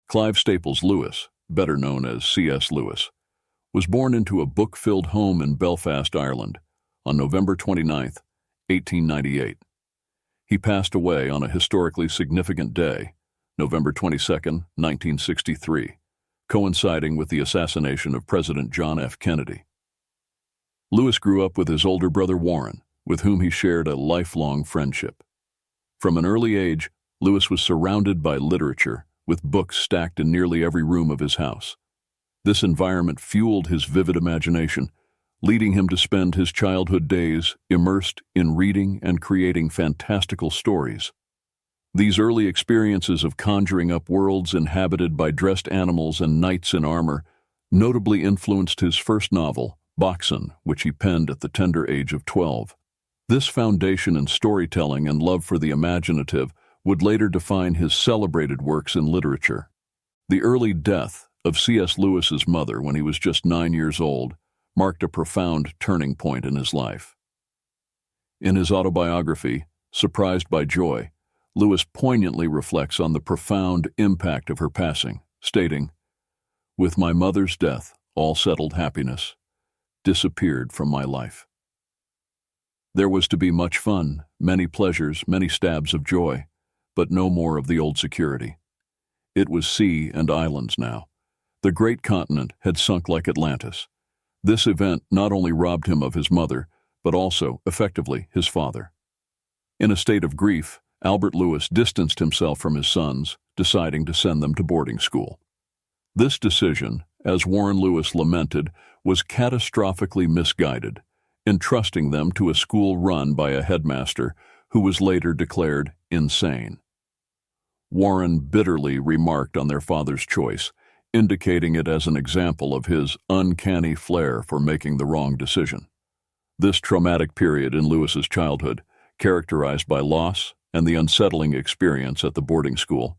Clive Staples Lewis, better known as C.S. Lewis, was born into a book-filled home in Belfast, Ireland, on November 29, 1898. He passed away on a historically significant day, November 22, 1963, coinciding with the assassination of President John F. Kennedy. Lewis grew up with his older brother Warren, with whom he shared a lifelong friendship. From an early age, Lewis was surrounded by literature, with books stacked in nearly every room of his house. This environment fueled his vivid imagination, leading him to spend his childhood days immersed in reading and creating fantastical stories. These early experiences of conjuring up worlds inhabited by dressed animals and knights in armor notably influenced his first novel, Boxen, which he penned at the tender age of 12. This foundation in storytelling and love for the imaginative would later define his celebrated works in literature. The early death of C.S. Lewis's mother when he was just 9 years old marked a profound turning point in his life. In his autobiography, Surprised by Joy, Lewis poignantly reflects on the profound impact of her passing, stating, "With my mother's death, all settled happiness disappeared from my life. There was to be much fun, many pleasures, many stabs of joy, but no more of the old security. It was sea and islands now. The great continent had sunk like Atlantis. This event not only robbed him of his mother, but also, effectively, his father." In a state of grief, Albert Lewis distanced himself from his sons, deciding to send them to boarding school. This decision, as Warren Lewis lamented, was catastrophically misguided, entrusting them to a school run by a headmaster who was later declared insane. Warren bitterly remarked on their father's choice, indicating it as an example of his uncanny flair for making the wrong decision. This traumatic period in Lewis's childhood, characterized by loss and the unsettling experience at the boarding school,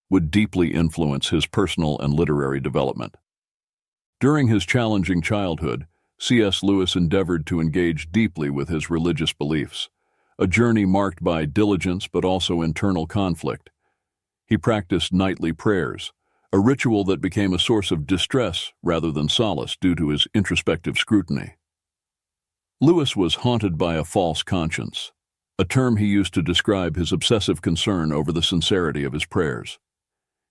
would deeply influence his personal and literary development. During his challenging childhood, C.S. Lewis endeavored to engage deeply with his religious beliefs, a journey marked by diligence but also internal conflict. He practiced nightly prayers, a ritual that became a source of distress rather than solace due to his introspective scrutiny. Lewis was haunted by a false conscience, a term he used to describe his obsessive concern over the sincerity of his prayers.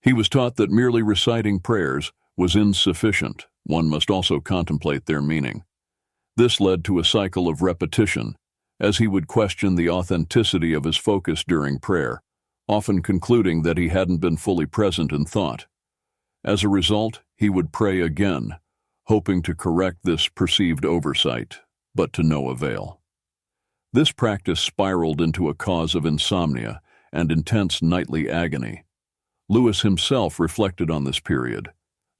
He was taught that merely reciting prayers was insufficient. One must also contemplate their meaning. This led to a cycle of repetition, as he would question the authenticity of his focus during prayer, often concluding that he hadn't been fully present in thought. As a result, he would pray again, hoping to correct this perceived oversight, but to no avail. This practice spiraled into a cause of insomnia and intense nightly agony. Lewis himself reflected on this period,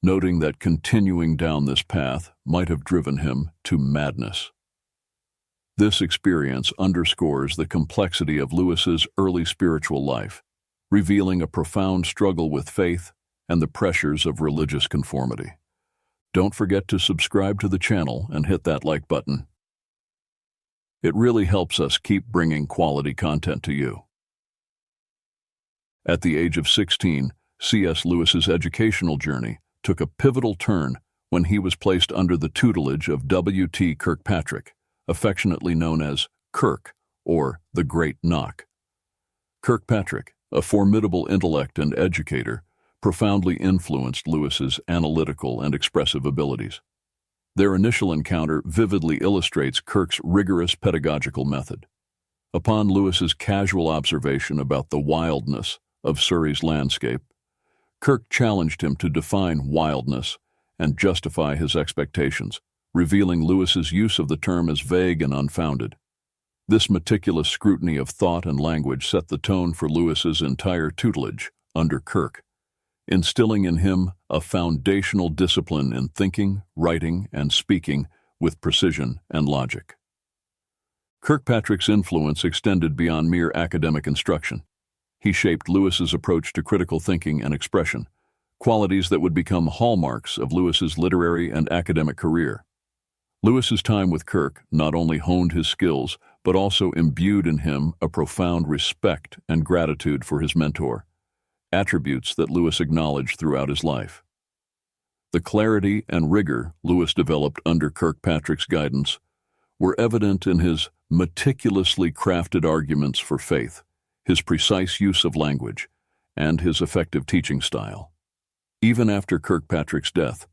noting that continuing down this path might have driven him to madness. This experience underscores the complexity of Lewis's early spiritual life, revealing a profound struggle with faith and the pressures of religious conformity. Don't forget to subscribe to the channel and hit that like button. It really helps us keep bringing quality content to you. At the age of 16, C.S. Lewis's educational journey took a pivotal turn when he was placed under the tutelage of W.T. Kirkpatrick, affectionately known as Kirk, or the Great Knock. Kirkpatrick, a formidable intellect and educator, profoundly influenced Lewis's analytical and expressive abilities. Their initial encounter vividly illustrates Kirk's rigorous pedagogical method. Upon Lewis's casual observation about the wildness of Surrey's landscape, Kirk challenged him to define wildness and justify his expectations, revealing Lewis's use of the term as vague and unfounded. This meticulous scrutiny of thought and language set the tone for Lewis's entire tutelage under Kirk, instilling in him a foundational discipline in thinking, writing, and speaking with precision and logic. Kirkpatrick's influence extended beyond mere academic instruction. He shaped Lewis's approach to critical thinking and expression, qualities that would become hallmarks of Lewis's literary and academic career. Lewis's time with Kirk not only honed his skills, but also imbued in him a profound respect and gratitude for his mentor. attributes that Lewis acknowledged throughout his life. The clarity and rigor Lewis developed under Kirkpatrick's guidance were evident in his meticulously crafted arguments for faith, his precise use of language, and his effective teaching style. Even after Kirkpatrick's death,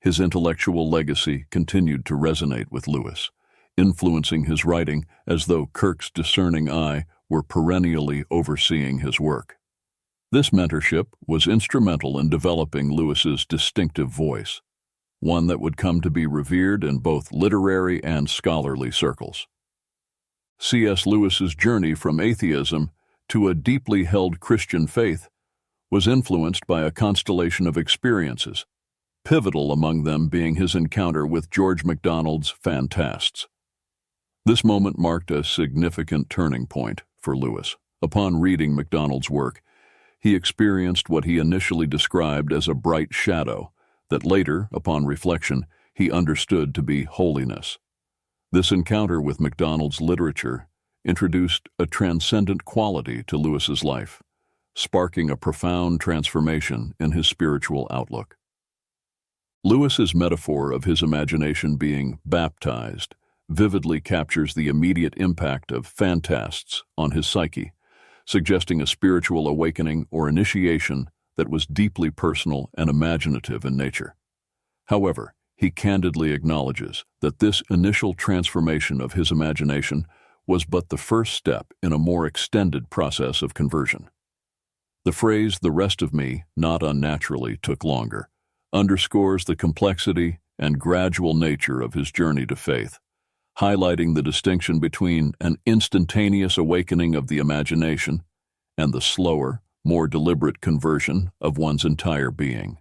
his intellectual legacy continued to resonate with Lewis, influencing his writing as though Kirk's discerning eye were perennially overseeing his work. This mentorship was instrumental in developing Lewis's distinctive voice, one that would come to be revered in both literary and scholarly circles. C.S. Lewis's journey from atheism to a deeply held Christian faith was influenced by a constellation of experiences, pivotal among them being his encounter with George MacDonald's Phantasts. This moment marked a significant turning point for Lewis. Upon reading MacDonald's work, he experienced what he initially described as a bright shadow that later, upon reflection, he understood to be holiness. This encounter with MacDonald's literature introduced a transcendent quality to Lewis's life, sparking a profound transformation in his spiritual outlook. Lewis's metaphor of his imagination being baptized vividly captures the immediate impact of phantasts on his psyche, suggesting a spiritual awakening or initiation that was deeply personal and imaginative in nature. However, he candidly acknowledges that this initial transformation of his imagination was but the first step in a more extended process of conversion. The phrase, "the rest of me, not unnaturally, took longer," underscores the complexity and gradual nature of his journey to faith, highlighting the distinction between an instantaneous awakening of the imagination and the slower, more deliberate conversion of one's entire being.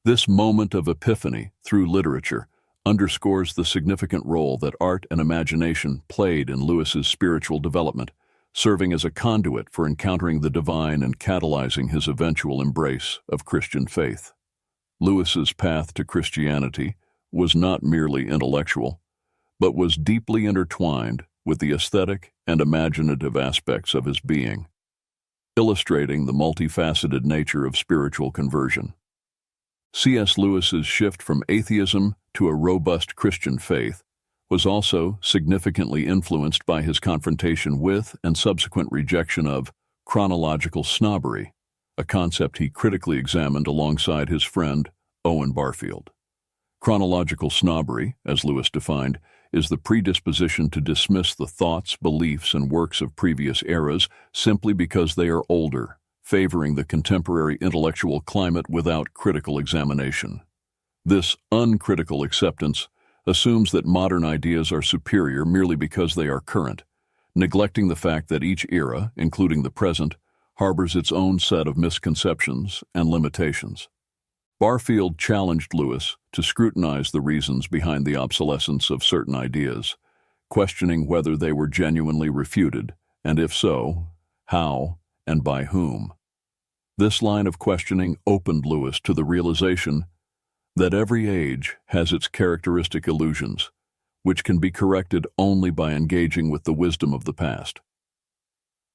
This moment of epiphany through literature underscores the significant role that art and imagination played in Lewis's spiritual development, serving as a conduit for encountering the divine and catalyzing his eventual embrace of Christian faith. Lewis's path to Christianity was not merely intellectual, but was deeply intertwined with the aesthetic and imaginative aspects of his being, illustrating the multifaceted nature of spiritual conversion. C.S. Lewis's shift from atheism to a robust Christian faith was also significantly influenced by his confrontation with and subsequent rejection of chronological snobbery, a concept he critically examined alongside his friend Owen Barfield. Chronological snobbery, as Lewis defined, is the predisposition to dismiss the thoughts, beliefs, and works of previous eras simply because they are older, favoring the contemporary intellectual climate without critical examination. This uncritical acceptance assumes that modern ideas are superior merely because they are current, neglecting the fact that each era, including the present, harbors its own set of misconceptions and limitations. Barfield challenged Lewis to scrutinize the reasons behind the obsolescence of certain ideas, questioning whether they were genuinely refuted, and if so, how and by whom. This line of questioning opened Lewis to the realization that every age has its characteristic illusions, which can be corrected only by engaging with the wisdom of the past.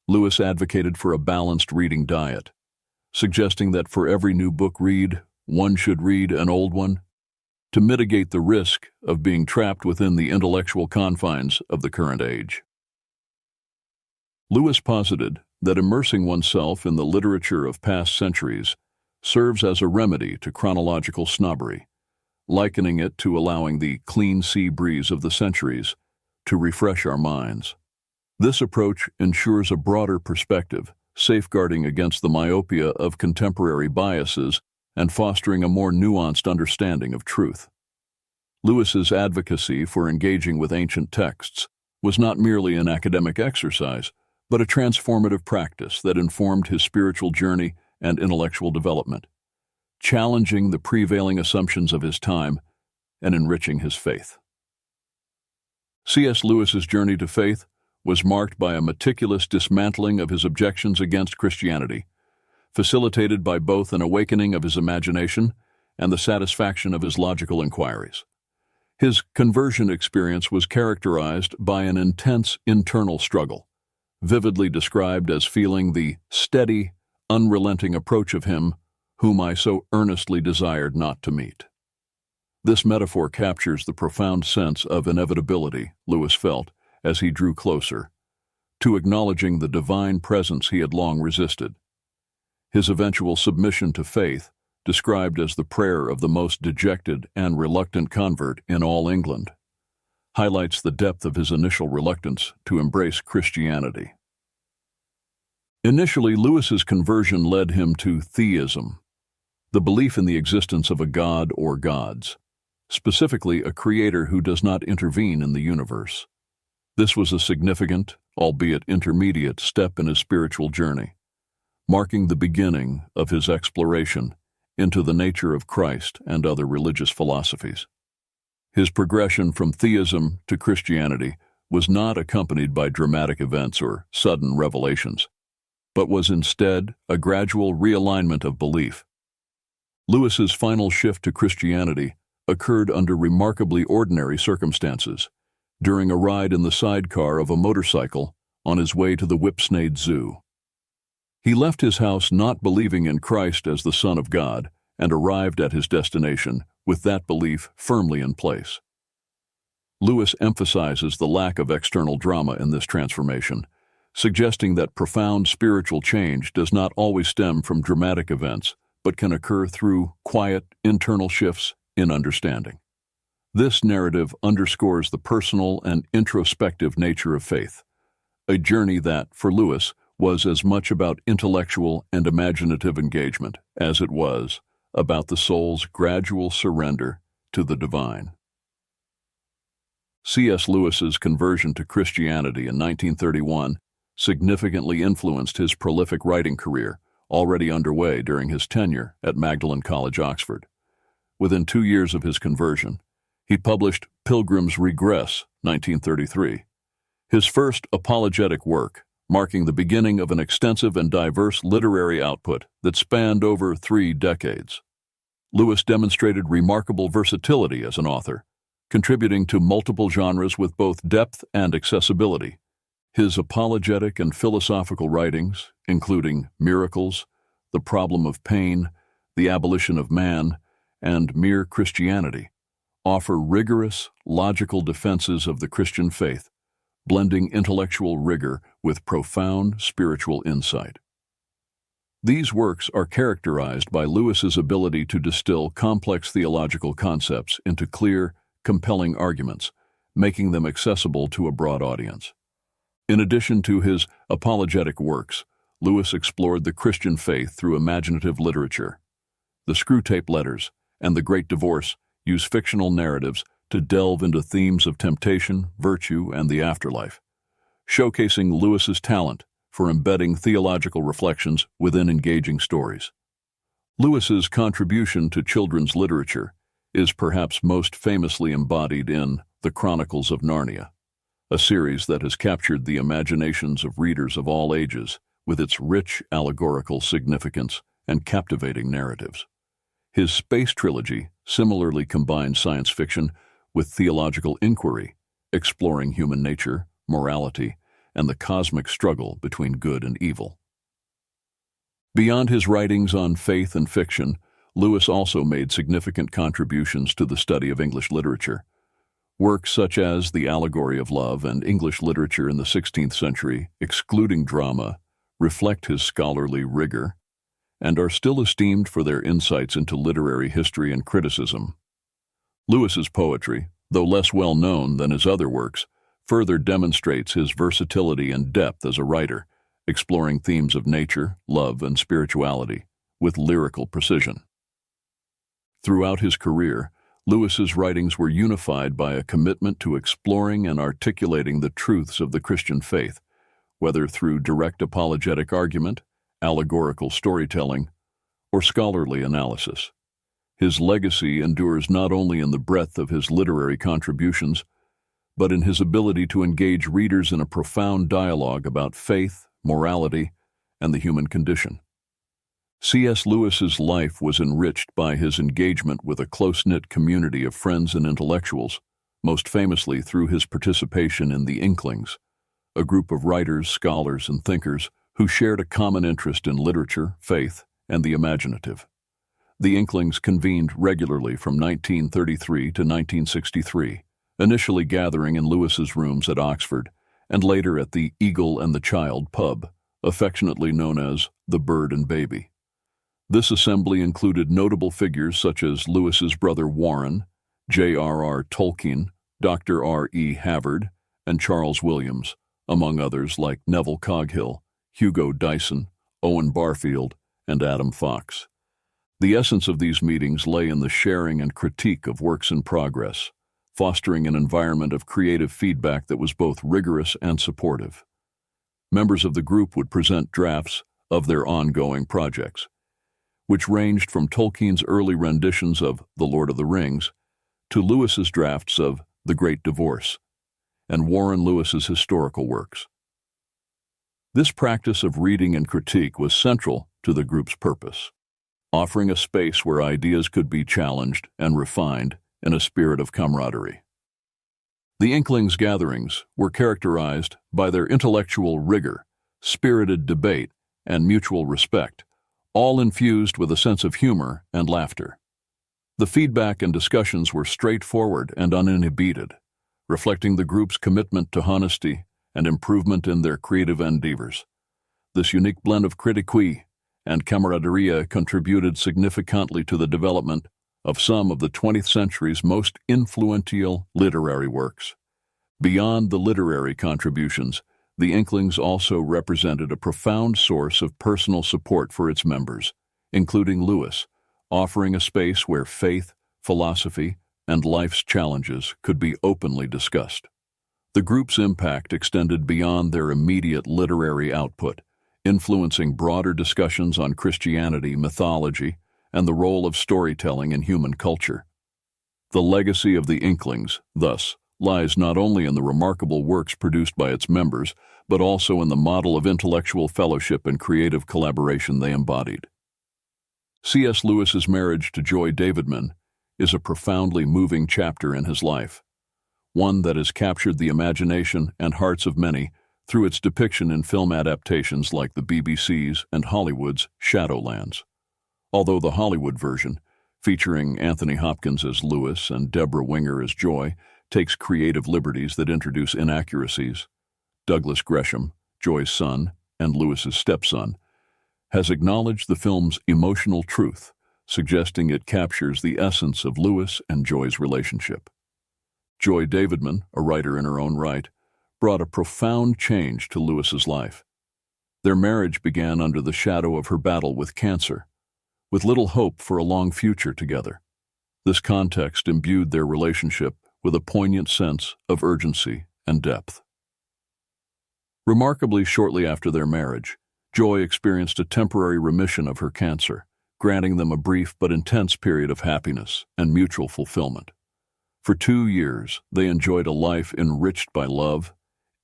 Lewis advocated for a balanced reading diet, suggesting that for every new book read, one should read an old one, to mitigate the risk of being trapped within the intellectual confines of the current age. Lewis posited that immersing oneself in the literature of past centuries serves as a remedy to chronological snobbery, likening it to allowing the clean sea breeze of the centuries to refresh our minds. This approach ensures a broader perspective, safeguarding against the myopia of contemporary biases and fostering a more nuanced understanding of truth. Lewis's advocacy for engaging with ancient texts was not merely an academic exercise, but a transformative practice that informed his spiritual journey and intellectual development, challenging the prevailing assumptions of his time and enriching his faith. C.S. Lewis's journey to faith was marked by a meticulous dismantling of his objections against Christianity, facilitated by both an awakening of his imagination and the satisfaction of his logical inquiries. His conversion experience was characterized by an intense internal struggle, vividly described as feeling the steady, unrelenting approach of him whom I so earnestly desired not to meet. This metaphor captures the profound sense of inevitability Lewis felt as he drew closer to acknowledging the divine presence he had long resisted. His eventual submission to faith, described as the prayer of the most dejected and reluctant convert in all England, highlights the depth of his initial reluctance to embrace Christianity. Initially, Lewis's conversion led him to theism, the belief in the existence of a god or gods, specifically a creator who does not intervene in the universe. This was a significant, albeit intermediate, step in his spiritual journey, marking the beginning of his exploration into the nature of Christ and other religious philosophies. His progression from theism to Christianity was not accompanied by dramatic events or sudden revelations, but was instead a gradual realignment of belief. Lewis's final shift to Christianity occurred under remarkably ordinary circumstances, during a ride in the sidecar of a motorcycle on his way to the Whipsnade Zoo. He left his house not believing in Christ as the Son of God and arrived at his destination with that belief firmly in place. Lewis emphasizes the lack of external drama in this transformation, suggesting that profound spiritual change does not always stem from dramatic events, but can occur through quiet, internal shifts in understanding. This narrative underscores the personal and introspective nature of faith, a journey that, for Lewis, was as much about intellectual and imaginative engagement as it was about the soul's gradual surrender to the divine. C.S. Lewis's conversion to Christianity in 1931 significantly influenced his prolific writing career, already underway during his tenure at Magdalen College, Oxford. Within 2 years of his conversion, he published Pilgrim's Regress, 1933, his first apologetic work, marking the beginning of an extensive and diverse literary output that spanned over 3 decades. Lewis demonstrated remarkable versatility as an author, contributing to multiple genres with both depth and accessibility. His apologetic and philosophical writings, including Miracles, The Problem of Pain, The Abolition of Man, and Mere Christianity, offer rigorous, logical defenses of the Christian faith, blending intellectual rigor with profound spiritual insight. These works are characterized by Lewis's ability to distill complex theological concepts into clear, compelling arguments, making them accessible to a broad audience. In addition to his apologetic works, Lewis explored the Christian faith through imaginative literature. The Screwtape Letters and The Great Divorce use fictional narratives to delve into themes of temptation, virtue, and the afterlife, showcasing Lewis's talent for embedding theological reflections within engaging stories. Lewis's contribution to children's literature is perhaps most famously embodied in The Chronicles of Narnia, a series that has captured the imaginations of readers of all ages with its rich allegorical significance and captivating narratives. His space trilogy similarly combines science fiction with theological inquiry, exploring human nature, morality, and the cosmic struggle between good and evil. Beyond his writings on faith and fiction, Lewis also made significant contributions to the study of English literature. Works such as The Allegory of Love and English Literature in the 16th Century, excluding drama, reflect his scholarly rigor and are still esteemed for their insights into literary history and criticism. Lewis's poetry, though less well known than his other works, further demonstrates his versatility and depth as a writer, exploring themes of nature, love, and spirituality with lyrical precision. Throughout his career, Lewis's writings were unified by a commitment to exploring and articulating the truths of the Christian faith, whether through direct apologetic argument, allegorical storytelling, or scholarly analysis. His legacy endures not only in the breadth of his literary contributions, but in his ability to engage readers in a profound dialogue about faith, morality, and the human condition. C.S. Lewis's life was enriched by his engagement with a close-knit community of friends and intellectuals, most famously through his participation in the Inklings, a group of writers, scholars, and thinkers who shared a common interest in literature, faith, and the imaginative. The Inklings convened regularly from 1933 to 1963, initially gathering in Lewis's rooms at Oxford, and later at the Eagle and the Child pub, affectionately known as the Bird and Baby. This assembly included notable figures such as Lewis's brother Warren, J.R.R. Tolkien, Dr. R.E. Havard, and Charles Williams, among others like Neville Coghill, Hugo Dyson, Owen Barfield, and Adam Fox. The essence of these meetings lay in the sharing and critique of works in progress, fostering an environment of creative feedback that was both rigorous and supportive. Members of the group would present drafts of their ongoing projects, which ranged from Tolkien's early renditions of The Lord of the Rings to Lewis's drafts of The Great Divorce and Warren Lewis's historical works. This practice of reading and critique was central to the group's purpose, offering a space where ideas could be challenged and refined in a spirit of camaraderie. The Inklings' gatherings were characterized by their intellectual rigor, spirited debate, and mutual respect, all infused with a sense of humor and laughter. The feedback and discussions were straightforward and uninhibited, reflecting the group's commitment to honesty and improvement in their creative endeavors. This unique blend of critique and camaraderie contributed significantly to the development of some of the 20th century's most influential literary works. Beyond the literary contributions, the Inklings also represented a profound source of personal support for its members, including Lewis, offering a space where faith, philosophy, and life's challenges could be openly discussed. The group's impact extended beyond their immediate literary output, influencing broader discussions on Christianity, mythology, and the role of storytelling in human culture. The legacy of the Inklings, thus, lies not only in the remarkable works produced by its members, but also in the model of intellectual fellowship and creative collaboration they embodied. C.S. Lewis's marriage to Joy Davidman is a profoundly moving chapter in his life, one that has captured the imagination and hearts of many through its depiction in film adaptations like the BBC's and Hollywood's Shadowlands. Although the Hollywood version, featuring Anthony Hopkins as Lewis and Deborah Winger as Joy, takes creative liberties that introduce inaccuracies, Douglas Gresham, Joy's son and Lewis's stepson, has acknowledged the film's emotional truth, suggesting it captures the essence of Lewis and Joy's relationship. Joy Davidman, a writer in her own right, brought a profound change to Lewis's life. Their marriage began under the shadow of her battle with cancer, with little hope for a long future together. This context imbued their relationship with a poignant sense of urgency and depth. Remarkably, shortly after their marriage, Joy experienced a temporary remission of her cancer, granting them a brief but intense period of happiness and mutual fulfillment. For 2 years, they enjoyed a life enriched by love,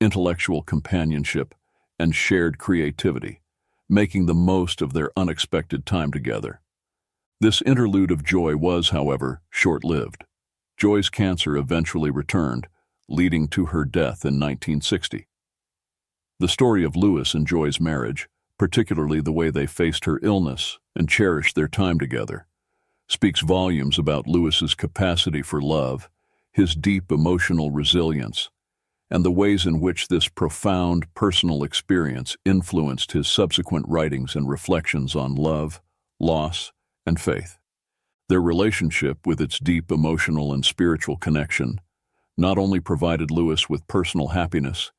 intellectual companionship, and shared creativity, making the most of their unexpected time together. This interlude of joy was, however, short-lived. Joy's cancer eventually returned, leading to her death in 1960. The story of Lewis and Joy's marriage, particularly the way they faced her illness and cherished their time together, speaks volumes about Lewis's capacity for love, his deep emotional resilience, and the ways in which this profound personal experience influenced his subsequent writings and reflections on love, loss, and faith. Their relationship, with its deep emotional and spiritual connection, not only provided Lewis with personal happiness,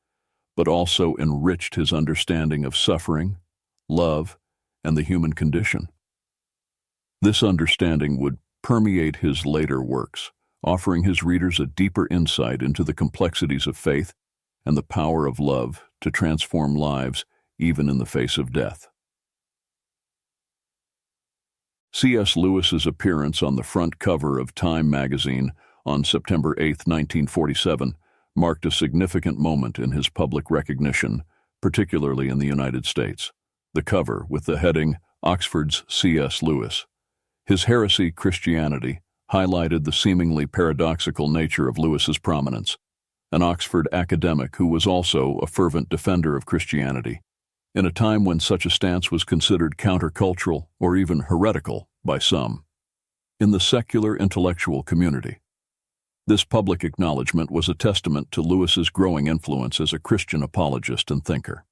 but also enriched his understanding of suffering, love, and the human condition. This understanding would permeate his later works, offering his readers a deeper insight into the complexities of faith and the power of love to transform lives even in the face of death. C.S. Lewis's appearance on the front cover of Time magazine on September 8, 1947, marked a significant moment in his public recognition, particularly in the United States. The cover, with the heading, Oxford's C.S. Lewis, His Heresy, Christianity, highlighted the seemingly paradoxical nature of Lewis's prominence. An Oxford academic who was also a fervent defender of Christianity, in a time when such a stance was considered countercultural or even heretical by some in the secular intellectual community. This public acknowledgement was a testament to Lewis's growing influence as a Christian apologist and thinker.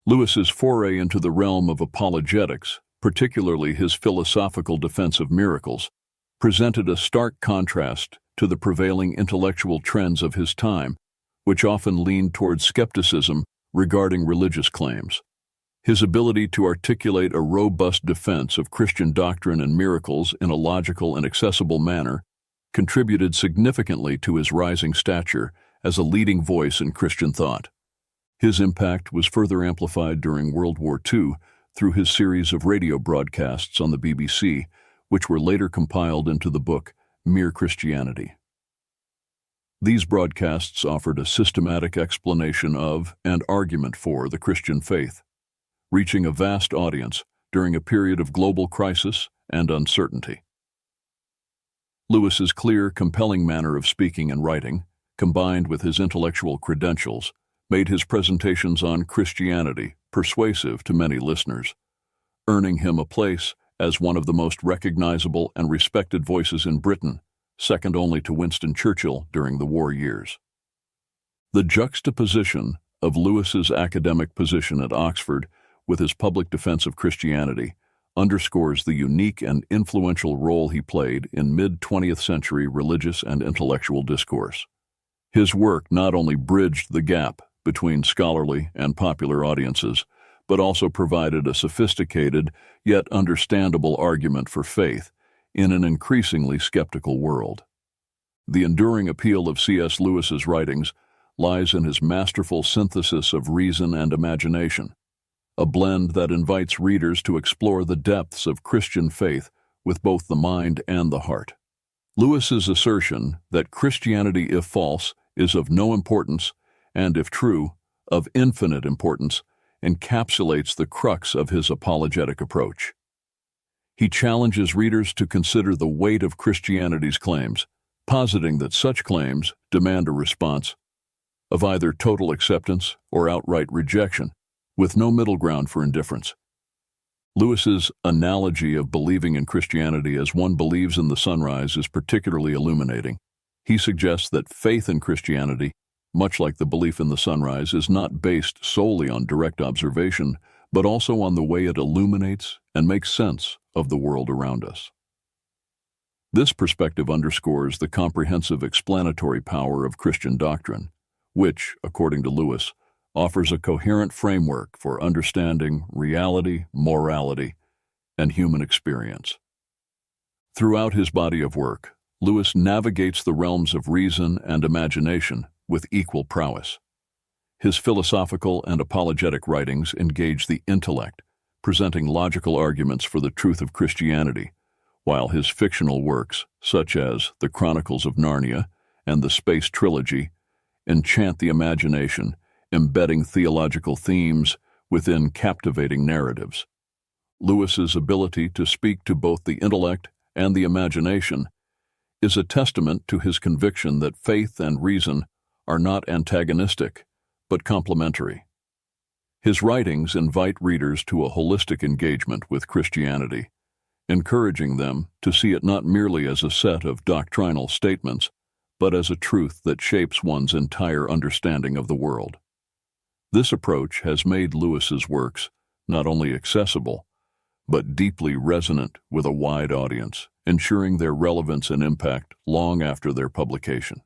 Lewis's foray into the realm of apologetics, particularly his philosophical defense of miracles, presented a stark contrast to the prevailing intellectual trends of his time, which often leaned toward skepticism regarding religious claims. His ability to articulate a robust defense of Christian doctrine and miracles in a logical and accessible manner contributed significantly to his rising stature as a leading voice in Christian thought. His impact was further amplified during World War II through his series of radio broadcasts on the BBC, which were later compiled into the book Mere Christianity. These broadcasts offered a systematic explanation of and argument for the Christian faith, reaching a vast audience during a period of global crisis and uncertainty. Lewis's clear, compelling manner of speaking and writing, combined with his intellectual credentials, made his presentations on Christianity persuasive to many listeners, earning him a place as one of the most recognizable and respected voices in Britain, second only to Winston Churchill during the war years. The juxtaposition of Lewis's academic position at Oxford with his public defense of Christianity underscores the unique and influential role he played in mid-20th century religious and intellectual discourse. His work not only bridged the gap between scholarly and popular audiences, but also provided a sophisticated yet understandable argument for faith in an increasingly skeptical world. The enduring appeal of C.S. Lewis's writings lies in his masterful synthesis of reason and imagination, a blend that invites readers to explore the depths of Christian faith with both the mind and the heart. Lewis's assertion that Christianity, if false, is of no importance, and if true, of infinite importance, encapsulates the crux of his apologetic approach. He challenges readers to consider the weight of Christianity's claims, positing that such claims demand a response of either total acceptance or outright rejection, with no middle ground for indifference. Lewis's analogy of believing in Christianity as one believes in the sunrise is particularly illuminating. He suggests that faith in Christianity, much like the belief in the sunrise, is not based solely on direct observation, but also on the way it illuminates and makes sense of the world around us. This perspective underscores the comprehensive explanatory power of Christian doctrine, which, according to Lewis, offers a coherent framework for understanding reality, morality, and human experience. Throughout his body of work, Lewis navigates the realms of reason and imagination with equal prowess. His philosophical and apologetic writings engage the intellect, presenting logical arguments for the truth of Christianity, while his fictional works, such as The Chronicles of Narnia and the Space Trilogy, enchant the imagination, embedding theological themes within captivating narratives. Lewis's ability to speak to both the intellect and the imagination is a testament to his conviction that faith and reason are not antagonistic, but complementary. His writings invite readers to a holistic engagement with Christianity, encouraging them to see it not merely as a set of doctrinal statements, but as a truth that shapes one's entire understanding of the world. This approach has made Lewis's works not only accessible, but deeply resonant with a wide audience, ensuring their relevance and impact long after their publication.